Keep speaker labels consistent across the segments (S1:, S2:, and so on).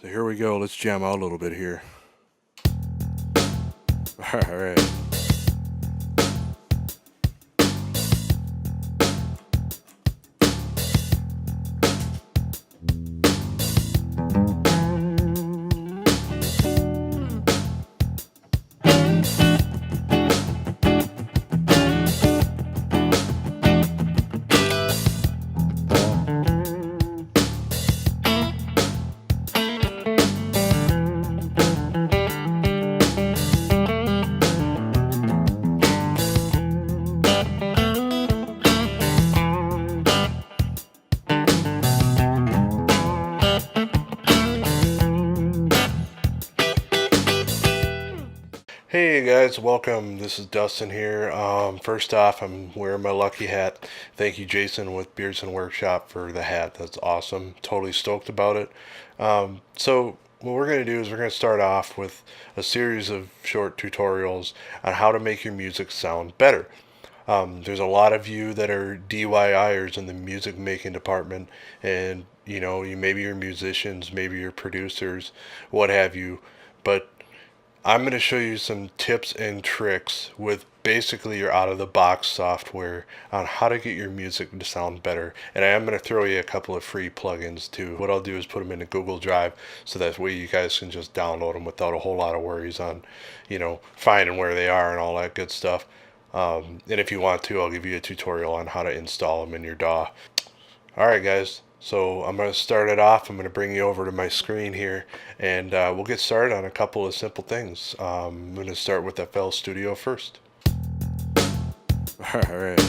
S1: So here we go. Let's jam out a little bit here. All right. Hey guys, welcome. This is Dustin here. First off, I'm wearing my lucky hat. Thank you, Jason, with Beardson Workshop for the hat. That's awesome. Totally stoked about it. So what we're going to do is we're going to start off with a series of short tutorials on how to make your music sound better. There's a lot of you that are DIYers in the music making department, and you maybe you're musicians, maybe you're producers, what have you, but I'm going to show you some tips and tricks with basically your out of the box software on how to get your music to sound better. And I am going to throw you a couple of free plugins too. What I'll do is put them into Google Drive so that way you guys can just download them without a whole lot of worries on, finding where they are and all that good stuff. And if you want to, I'll give you a tutorial on how to install them in your DAW. Alright guys, so I'm going to start it off. I'm going to bring you over to my screen here, and we'll get started on a couple of simple things. I'm going to start with FL Studio first. Alright.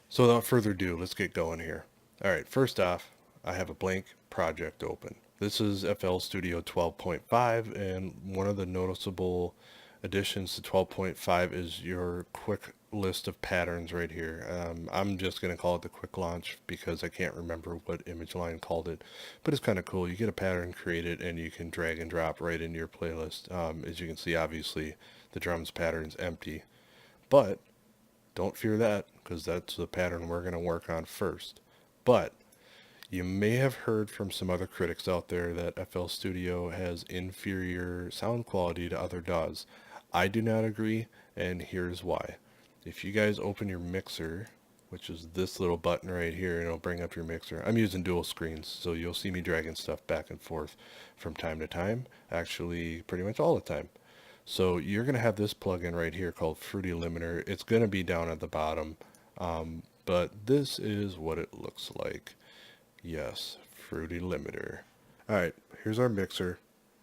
S1: So without further ado, let's get going here. Alright, first off, I have a blank project open. This is FL Studio 12.5, and one of the noticeable additions to 12.5 is your quick list of patterns right here. I'm just going to call it the quick launch because I can't remember what ImageLine called it, but it's kind of cool. You get a pattern created and you can drag and drop right into your playlist. As you can see, obviously the drums pattern's empty, but don't fear that because that's the pattern we're going to work on first. But you may have heard from some other critics out there that FL Studio has inferior sound quality to other DAWs. I do not agree, and here's why. If you guys open your mixer, which is this little button right here, and it'll bring up your mixer. I'm using dual screens, so you'll see me dragging stuff back and forth from time to time, actually pretty much all the time. So you're going to have this plugin right here called Fruity Limiter. It's going to be down at the bottom, but this is what it looks like. Yes, Fruity Limiter. Alright, here's our mixer.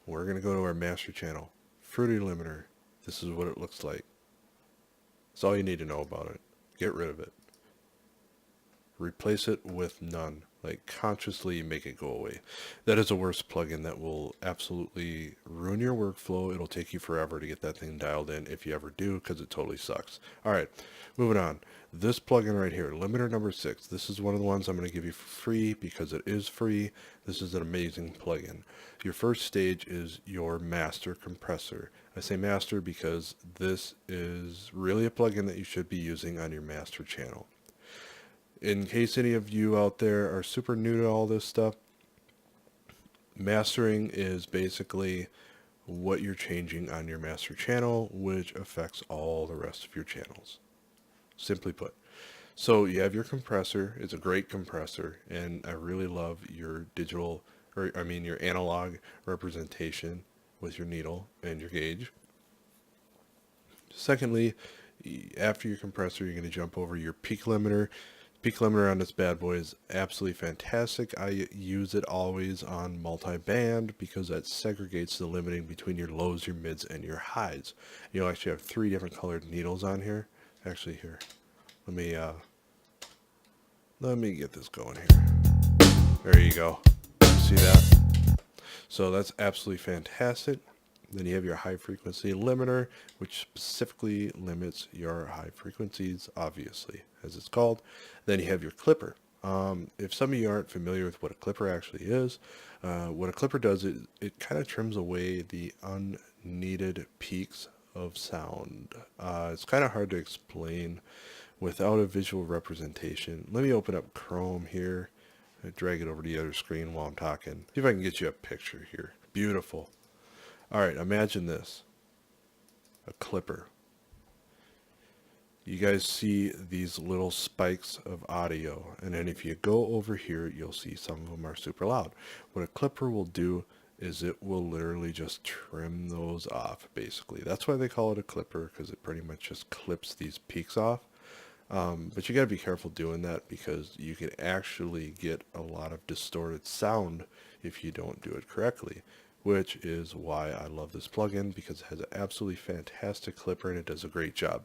S1: We're going to go to our master channel. Fruity Limiter. This is what it looks like. That's all you need to know about it. Get rid of it. Replace it with none. Like, consciously make it go away. That is a worse plugin that will absolutely ruin your workflow. It'll take you forever to get that thing dialed in if you ever do, because it totally sucks. Alright, moving on. This plugin right here, Limiter number 6. This is one of the ones I'm going to give you for free because it is free. This is an amazing plugin. Your first stage is your master compressor. I say master because this is really a plugin that you should be using on your master channel. In case any of you out there are super new to all this stuff, mastering is basically what you're changing on your master channel, which affects all the rest of your channels. Simply put. So you have your compressor. It's a great compressor, and I really love your your analog representation with your needle and your gauge. Secondly, after your compressor, you're going to jump over your peak limiter. Peak limiter on this bad boy is absolutely fantastic. I use it always on multi-band because that segregates the limiting between your lows, your mids, and your highs. You'll actually have 3 different colored needles on here. Actually, here, let me get this going here. There you go. See that? So that's absolutely fantastic. Then you have your high frequency limiter, which specifically limits your high frequencies, obviously, as it's called. Then you have your clipper. If some of you aren't familiar with what a clipper actually is, what a clipper does is it kind of trims away the unneeded peaks of sound. It's kind of hard to explain without a visual representation. Let me open up Chrome here and drag it over to the other screen while I'm talking. See if I can get you a picture here. Beautiful. All right, imagine this. A clipper. You guys see these little spikes of audio, and then if you go over here, you'll see some of them are super loud. What a clipper will do is it will literally just trim those off, basically. That's why they call it a clipper, because it pretty much just clips these peaks off. But you got to be careful doing that, because you can actually get a lot of distorted sound if you don't do it correctly, which is why I love this plugin, because it has an absolutely fantastic clipper and it does a great job.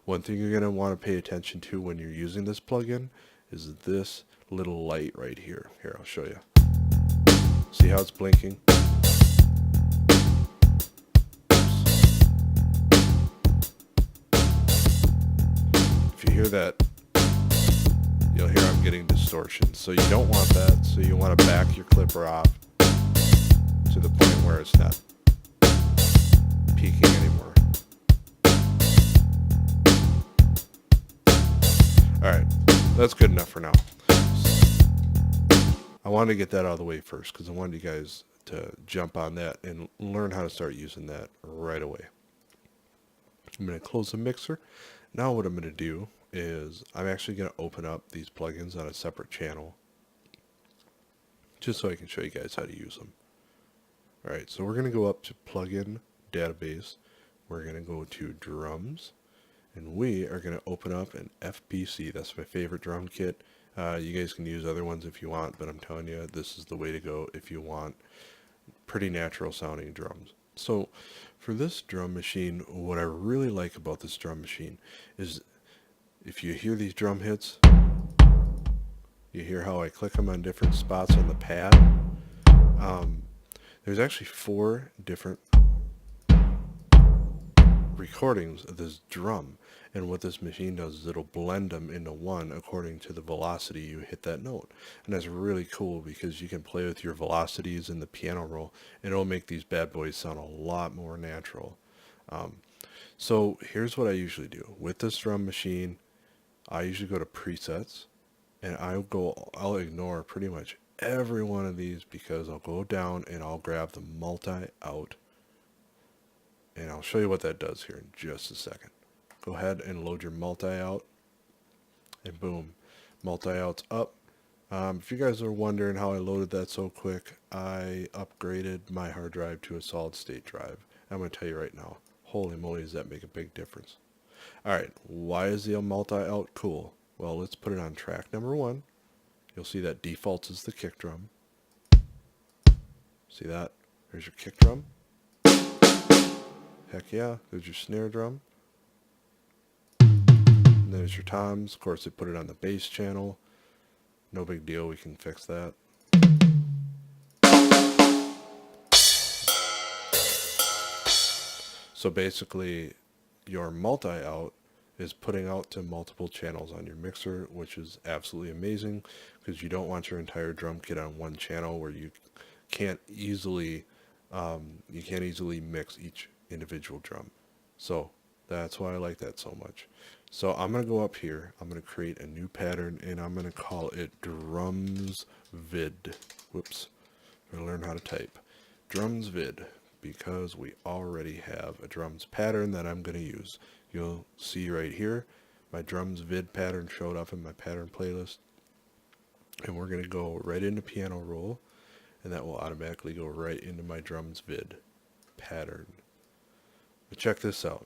S1: One thing you're going to want to pay attention to when you're using this plugin is this little light right here. Here, I'll show you. See how it's blinking? If you hear that, you'll hear I'm getting distortion. So you don't want that, so you want to back your clipper off to the point where it's not peaking anymore. Alright, that's good enough for now. I wanted to get that out of the way first because I wanted you guys to jump on that and learn how to start using that right away. I'm going to close the mixer. Now what I'm going to do is I'm actually going to open up these plugins on a separate channel just so I can show you guys how to use them. Alright, so we're going to go up to plugin database. We're going to go to drums, and we are going to open up an FBC. That's my favorite drum kit. You guys can use other ones if you want, but I'm telling you, this is the way to go if you want pretty natural sounding drums. So for this drum machine, what I really like about this drum machine is if you hear these drum hits, you hear how I click them on different spots on the pad. There's actually 4 different recordings of this drum, and what this machine does is it'll blend them into one according to the velocity you hit that note. And that's really cool because you can play with your velocities in the piano roll and it'll make these bad boys sound a lot more natural. So here's what I usually do with this drum machine. I usually go to presets, and I'll ignore pretty much every one of these because I'll go down and I'll grab the multi-out, and I'll show you what that does here in just a second. Go ahead and load your multi-out, and boom, multi-out's up. If you guys are wondering how I loaded that so quick, I upgraded my hard drive to a solid state drive. I'm going to tell you right now, holy moly, does that make a big difference. Alright, why is the multi-out cool? Well, let's put it on track number 1. You'll see that defaults is the kick drum. See that? There's your kick drum. Heck yeah, there's your snare drum. And there's your toms. Of course, they put it on the bass channel. No big deal, we can fix that. So basically, your multi-out is putting out to multiple channels on your mixer, which is absolutely amazing because you don't want your entire drum kit on one channel where you can't easily mix each individual drum. So that's why I like that so much. So I'm going to go up here, I'm going to create a new pattern, and I'm going to call it drums vid. Whoops, I'm going to learn how to type drums vid because we already have a drums pattern that I'm going to use. You'll see right here my drums vid pattern showed up in my pattern playlist, and we're going to go right into piano roll, and that will automatically go right into my drums vid pattern. But check this out.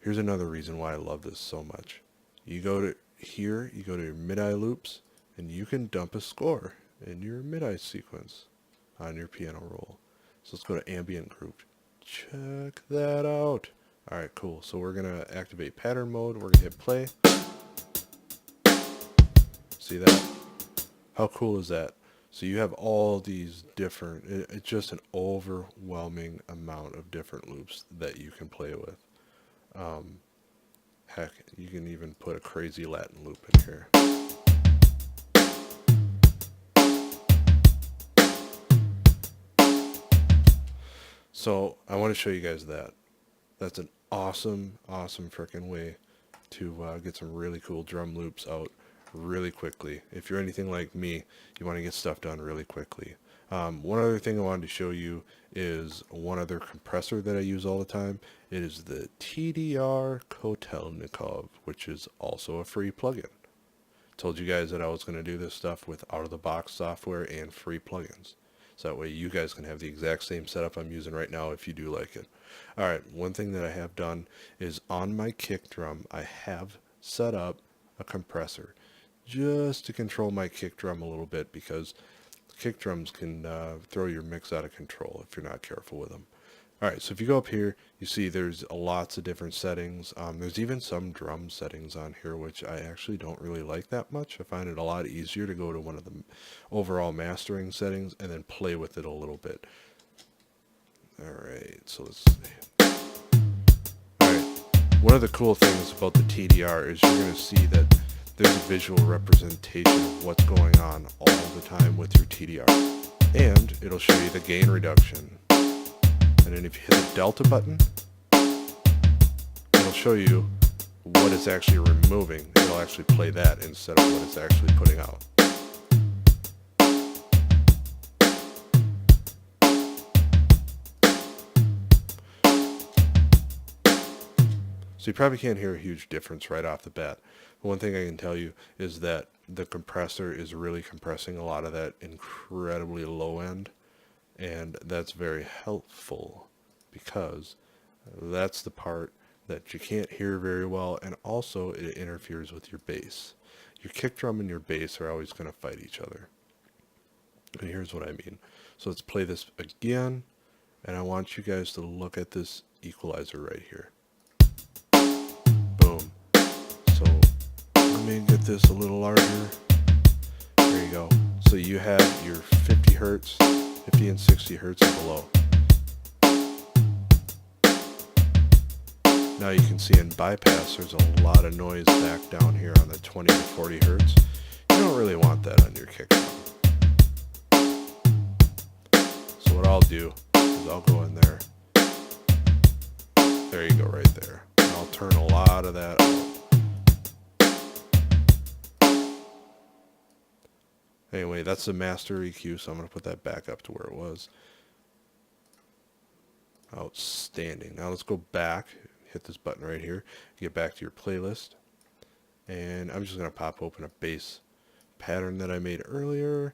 S1: Here's another reason why I love this so much. You go to here, you go to your midi loops, and you can dump a score in your midi sequence on your piano roll. So let's go to ambient group. Check that out. Alright, cool. So we're going to activate pattern mode. We're going to hit play. See that? How cool is that? So you have all these different, it's just an overwhelming amount of different loops that you can play with. Heck, you can even put a crazy Latin loop in here. So I want to show you guys that. That's an awesome freaking way to get some really cool drum loops out really quickly. If you're anything like me, you want to get stuff done really quickly. One other thing I wanted to show you is one other compressor that I use all the time. It is the TDR Kotelnikov, which is also a free plugin. Told you guys that I was going to do this stuff with out-of-the-box software and free plugins. So that way you guys can have the exact same setup I'm using right now if you do like it. Alright, one thing that I have done is on my kick drum, I have set up a compressor just to control my kick drum a little bit, because kick drums can throw your mix out of control if you're not careful with them. Alright, so if you go up here, you see there's lots of different settings. There's even some drum settings on here, which I actually don't really like that much. I find it a lot easier to go to one of the overall mastering settings and then play with it a little bit. Alright, so let's see. Alright, one of the cool things about the TDR is you're going to see that there's a visual representation of what's going on all the time with your TDR. And it'll show you the gain reduction. And then if you hit the delta button, it'll show you what it's actually removing. It'll actually play that instead of what it's actually putting out. So you probably can't hear a huge difference right off the bat. But one thing I can tell you is that the compressor is really compressing a lot of that incredibly low end. And that's very helpful, because that's the part that you can't hear very well, and also it interferes with your bass. Your kick drum and your bass are always going to fight each other. And here's what I mean. So let's play this again, and I want you guys to look at this equalizer right here. Boom. So let me get this a little larger. There you go. So you have your 50 hertz, 50 and 60 hertz and below. Now you can see in bypass there's a lot of noise back down here on the 20 to 40 hertz. You don't really want that on your kick drum. So what I'll do is I'll go in there. There you go, right there. And I'll turn a lot of that out. Anyway, that's the master EQ, so I'm going to put that back up to where it was. Outstanding. Now let's go back, hit this button right here, get back to your playlist. And I'm just going to pop open a bass pattern that I made earlier.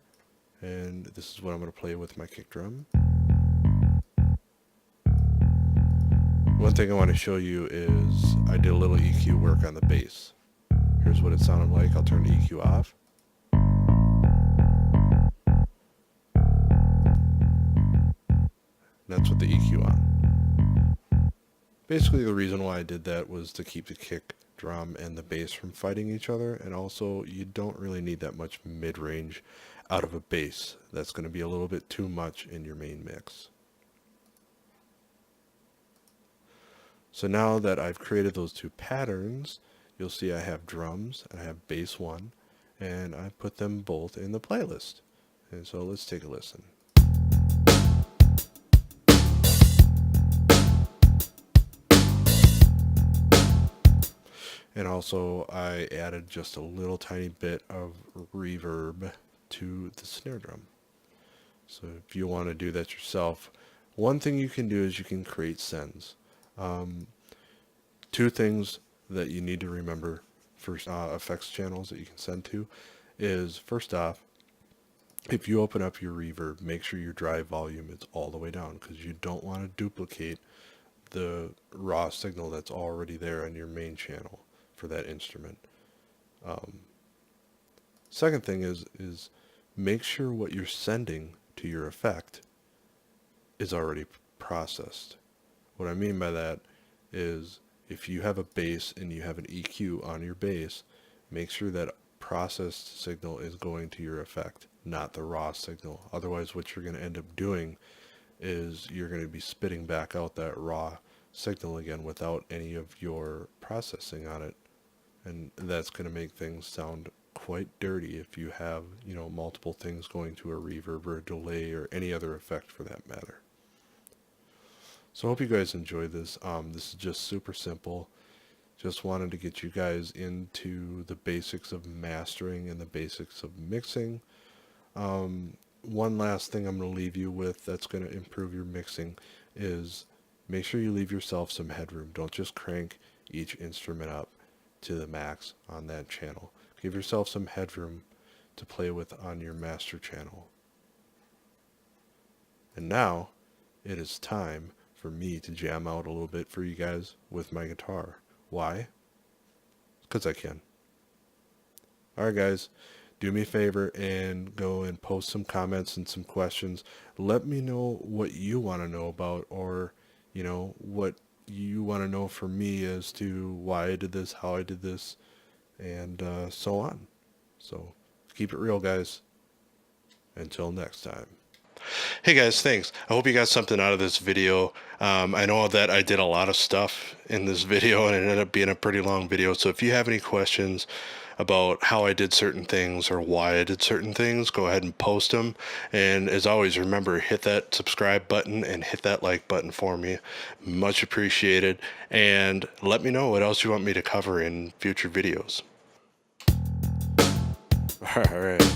S1: And this is what I'm going to play with my kick drum. One thing I want to show you is I did a little EQ work on the bass. Here's what it sounded like. I'll turn the EQ off. That's with the EQ on. Basically the reason why I did that was to keep the kick drum and the bass from fighting each other, and also you don't really need that much mid-range out of a bass. That's going to be a little bit too much in your main mix. So now that I've created those two patterns, you'll see I have drums and I have bass 1, and I put them both in the playlist. And so let's take a listen. And also I added just a little tiny bit of reverb to the snare drum. So if you want to do that yourself, one thing you can do is you can create sends. Two things that you need to remember for effects channels that you can send to is, first off, if you open up your reverb, make sure your drive volume is all the way down, because you don't want to duplicate the raw signal that's already there on your main channel for that instrument. Second thing is make sure what you're sending to your effect is already processed. What I mean by that is, if you have a bass and you have an EQ on your bass, make sure that processed signal is going to your effect, not the raw signal. Otherwise what you're going to end up doing is you're going to be spitting back out that raw signal again without any of your processing on it. And that's going to make things sound quite dirty if you have, multiple things going to a reverb or a delay or any other effect for that matter. So I hope you guys enjoyed this. This is just super simple. Just wanted to get you guys into the basics of mastering and the basics of mixing. One last thing I'm going to leave you with that's going to improve your mixing is make sure you leave yourself some headroom. Don't just crank each instrument up to the max on that channel. Give yourself some headroom to play with on your master channel. And now it is time for me to jam out a little bit for you guys with my guitar. Why? Because I can. Alright guys, do me a favor and go and post some comments and some questions. Let me know what you want to know about, or what you want to know from me as to why I did this, how I did this, and so on. So keep it real, guys. Until next time. Hey guys, thanks. I hope you got something out of this video. I know that I did a lot of stuff in this video and it ended up being a pretty long video. So if you have any questions about how I did certain things or why I did certain things, go ahead and post them. And as always, remember, hit that subscribe button and hit that like button for me. Much appreciated. And let me know what else you want me to cover in future videos. All right.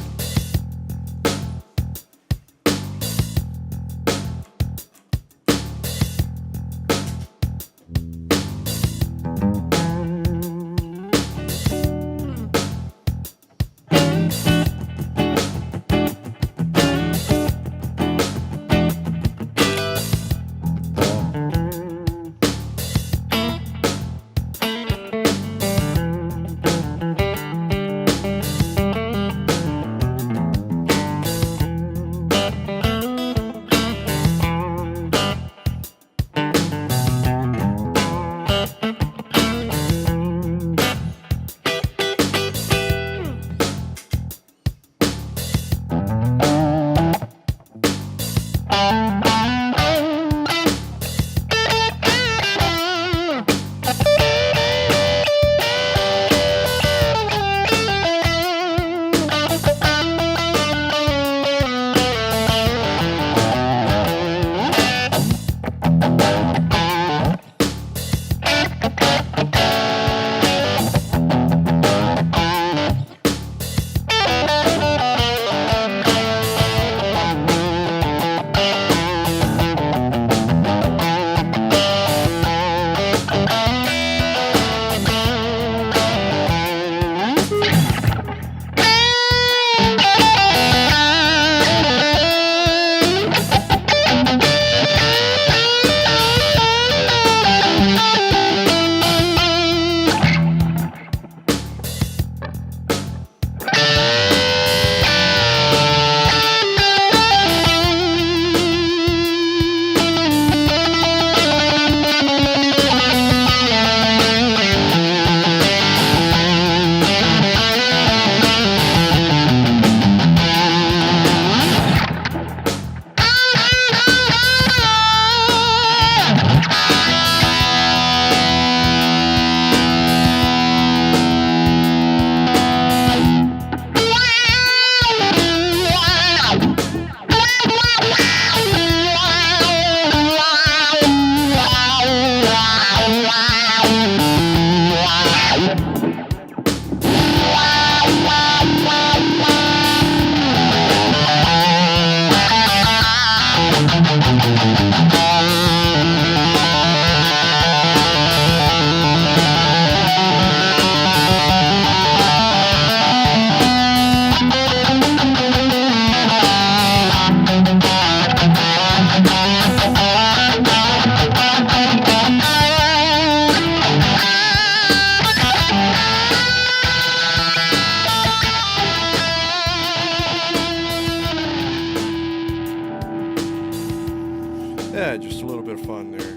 S1: Yeah, just a little bit of fun there.